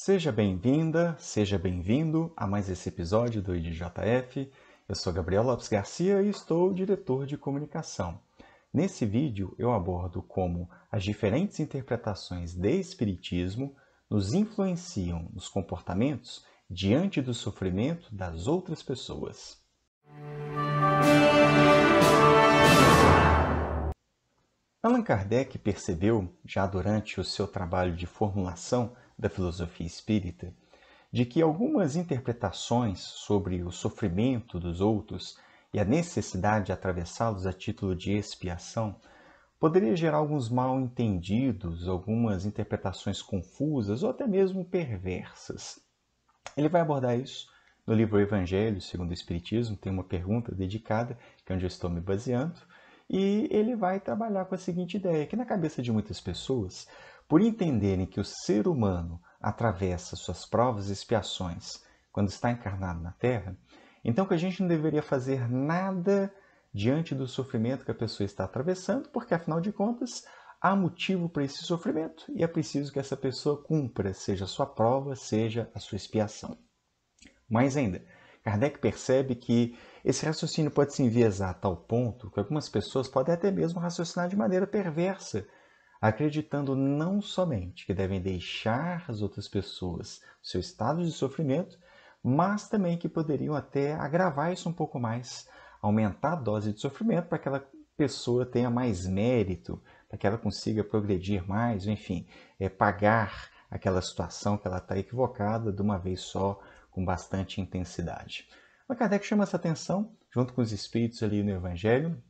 Seja bem-vinda, seja bem-vindo a mais esse episódio do IDJF. Eu sou Gabriel Lopes Garcia e estou diretor de comunicação. Nesse vídeo eu abordo como as diferentes interpretações de Espiritismo nos influenciam nos comportamentos diante do sofrimento das outras pessoas. Allan Kardec percebeu, já durante o seu trabalho de formulação da filosofia espírita, de que algumas interpretações sobre o sofrimento dos outros e a necessidade de atravessá-los a título de expiação poderia gerar alguns mal-entendidos, algumas interpretações confusas ou até mesmo perversas. Ele vai abordar isso no livro Evangelho segundo o Espiritismo, tem uma pergunta dedicada, que é onde eu estou me baseando, e ele vai trabalhar com a seguinte ideia, que na cabeça de muitas pessoas, por entenderem que o ser humano atravessa suas provas e expiações quando está encarnado na Terra, então que a gente não deveria fazer nada diante do sofrimento que a pessoa está atravessando, porque afinal de contas há motivo para esse sofrimento e é preciso que essa pessoa cumpra, seja a sua prova, seja a sua expiação. Mais ainda, Kardec percebe que esse raciocínio pode se enviesar a tal ponto que algumas pessoas podem até mesmo raciocinar de maneira perversa, acreditando não somente que devem deixar as outras pessoas o seu estado de sofrimento, mas também que poderiam até agravar isso um pouco mais, aumentar a dose de sofrimento para que aquela pessoa tenha mais mérito, para que ela consiga progredir mais, enfim, pagar aquela situação que ela está equivocada de uma vez só, com bastante intensidade. Mas Kardec chama essa atenção, junto com os espíritos ali no Evangelho,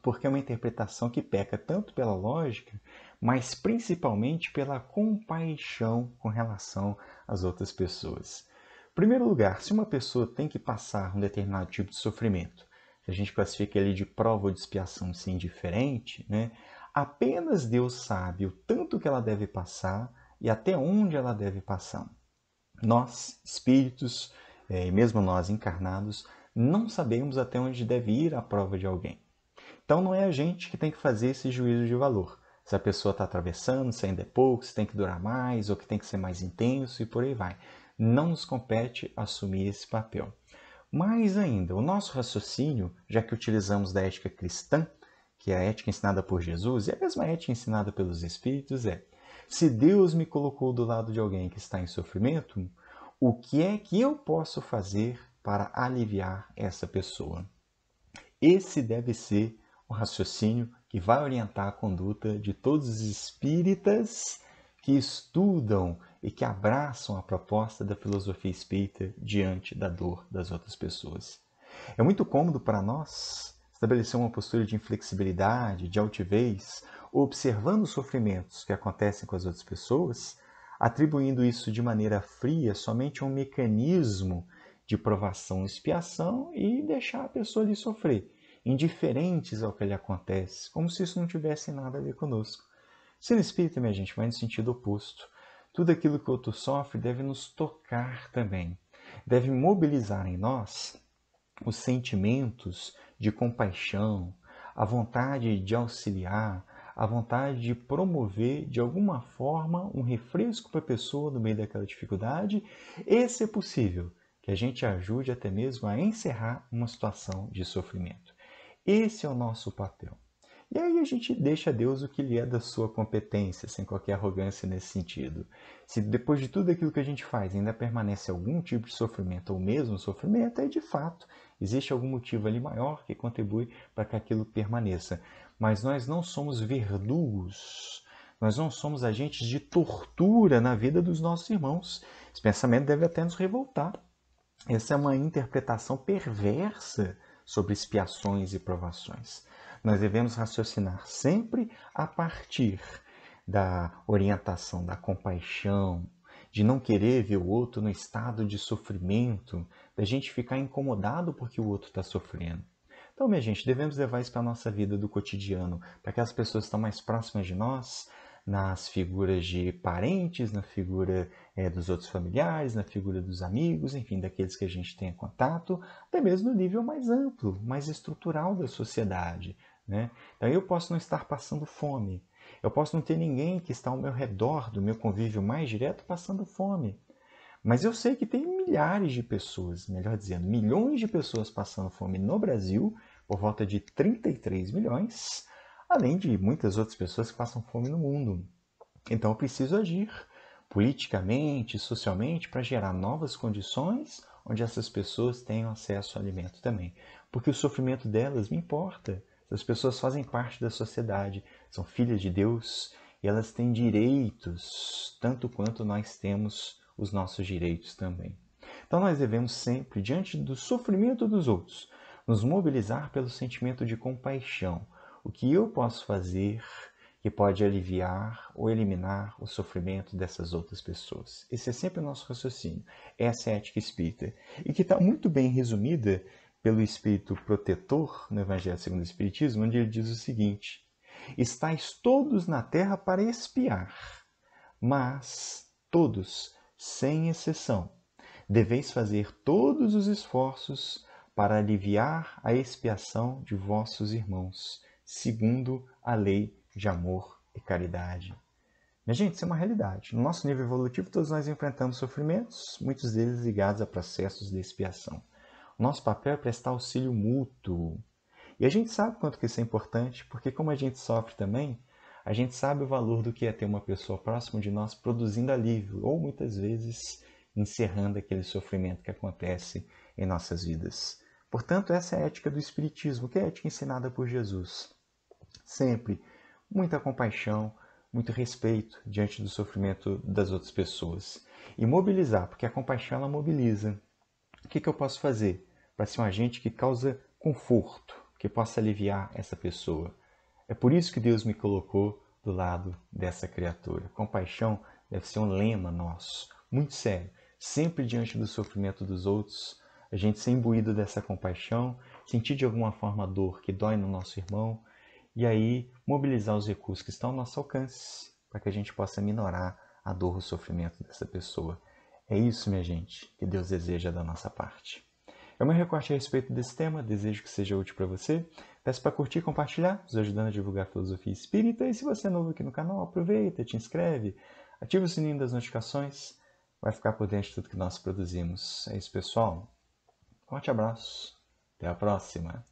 porque é uma interpretação que peca tanto pela lógica, mas principalmente pela compaixão com relação às outras pessoas. Em primeiro lugar, se uma pessoa tem que passar um determinado tipo de sofrimento, que a gente classifica ele de prova ou de expiação sim diferente, né? Apenas Deus sabe o tanto que ela deve passar e até onde ela deve passar. Nós, espíritos, e mesmo nós encarnados, não sabemos até onde deve ir a prova de alguém. Então não é a gente que tem que fazer esse juízo de valor. Se a pessoa está atravessando, se ainda é pouco, se tem que durar mais, ou que tem que ser mais intenso e por aí vai. Não nos compete assumir esse papel. Mais ainda, o nosso raciocínio, já que utilizamos da ética cristã, que é a ética ensinada por Jesus, e a mesma ética ensinada pelos Espíritos se Deus me colocou do lado de alguém que está em sofrimento, o que é que eu posso fazer para aliviar essa pessoa? Esse deve ser o raciocínio que vai orientar a conduta de todos os espíritas que estudam e que abraçam a proposta da filosofia espírita diante da dor das outras pessoas. É muito cômodo para nós estabelecer uma postura de inflexibilidade, de altivez, observando os sofrimentos que acontecem com as outras pessoas, atribuindo isso de maneira fria somente a um mecanismo de provação e expiação e deixar a pessoa ali sofrer, indiferentes ao que lhe acontece, como se isso não tivesse nada a ver conosco. Sendo espírita, minha gente, vai no sentido oposto. Tudo aquilo que o outro sofre deve nos tocar também, deve mobilizar em nós os sentimentos de compaixão, a vontade de auxiliar, a vontade de promover de alguma forma um refresco para a pessoa no meio daquela dificuldade e, se possível, que a gente ajude até mesmo a encerrar uma situação de sofrimento. Esse é o nosso papel. E aí a gente deixa a Deus o que lhe é da sua competência, sem qualquer arrogância nesse sentido. Se depois de tudo aquilo que a gente faz ainda permanece algum tipo de sofrimento ou mesmo sofrimento, aí de fato existe algum motivo ali maior que contribui para que aquilo permaneça. Mas nós não somos verdugos, nós não somos agentes de tortura na vida dos nossos irmãos. Esse pensamento deve até nos revoltar. Essa é uma interpretação perversa sobre expiações e provações. Nós devemos raciocinar sempre a partir da orientação, da compaixão, de não querer ver o outro no estado de sofrimento, da gente ficar incomodado porque o outro está sofrendo. Então, minha gente, devemos levar isso para a nossa vida do cotidiano, para que as pessoas que estão mais próximas de nós, nas figuras de parentes, na figura dos outros familiares, na figura dos amigos, enfim, daqueles que a gente tem contato, até mesmo no nível mais amplo, mais estrutural da sociedade, né? Então eu posso não estar passando fome, Eu posso não ter ninguém que está ao meu redor, do meu convívio mais direto, passando fome. Mas eu sei que tem milhares de pessoas, melhor dizendo, milhões de pessoas passando fome no Brasil, por volta de 33 milhões, além de muitas outras pessoas que passam fome no mundo. Então eu preciso agir politicamente, socialmente, para gerar novas condições onde essas pessoas tenham acesso ao alimento também. Porque o sofrimento delas me importa. Essas pessoas fazem parte da sociedade, são filhas de Deus e elas têm direitos, tanto quanto nós temos os nossos direitos também. Então nós devemos sempre, diante do sofrimento dos outros, nos mobilizar pelo sentimento de compaixão. O que eu posso fazer que pode aliviar ou eliminar o sofrimento dessas outras pessoas? Esse é sempre o nosso raciocínio. Essa é a ética espírita. E que está muito bem resumida pelo Espírito Protetor no Evangelho segundo o Espiritismo, onde ele diz o seguinte: estais todos na terra para expiar, mas todos, sem exceção, deveis fazer todos os esforços para aliviar a expiação de vossos irmãos, segundo a lei de amor e caridade. Minha gente, isso é uma realidade. No nosso nível evolutivo, todos nós enfrentamos sofrimentos, muitos deles ligados a processos de expiação. O nosso papel é prestar auxílio mútuo. E a gente sabe quanto que isso é importante, porque como a gente sofre também, a gente sabe o valor do que é ter uma pessoa próxima de nós produzindo alívio, ou muitas vezes encerrando aquele sofrimento que acontece em nossas vidas. Portanto, essa é a ética do Espiritismo, que é a ética ensinada por Jesus. Sempre muita compaixão, muito respeito diante do sofrimento das outras pessoas. E mobilizar, porque a compaixão ela mobiliza. O que eu posso fazer para ser um agente que causa conforto, que possa aliviar essa pessoa? É por isso que Deus me colocou do lado dessa criatura. Compaixão deve ser um lema nosso, muito sério. Sempre diante do sofrimento dos outros, a gente ser imbuído dessa compaixão, sentir de alguma forma a dor que dói no nosso irmão, e aí mobilizar os recursos que estão ao nosso alcance para que a gente possa minorar a dor, o sofrimento dessa pessoa. É isso, minha gente, que Deus deseja da nossa parte. É o meu recorte a respeito desse tema, desejo que seja útil para você. Peço para curtir e compartilhar, nos ajudando a divulgar a filosofia espírita. E se você é novo aqui no canal, aproveita, te inscreve, ativa o sininho das notificações, vai ficar por dentro de tudo que nós produzimos. É isso, pessoal. Forte abraço, até a próxima.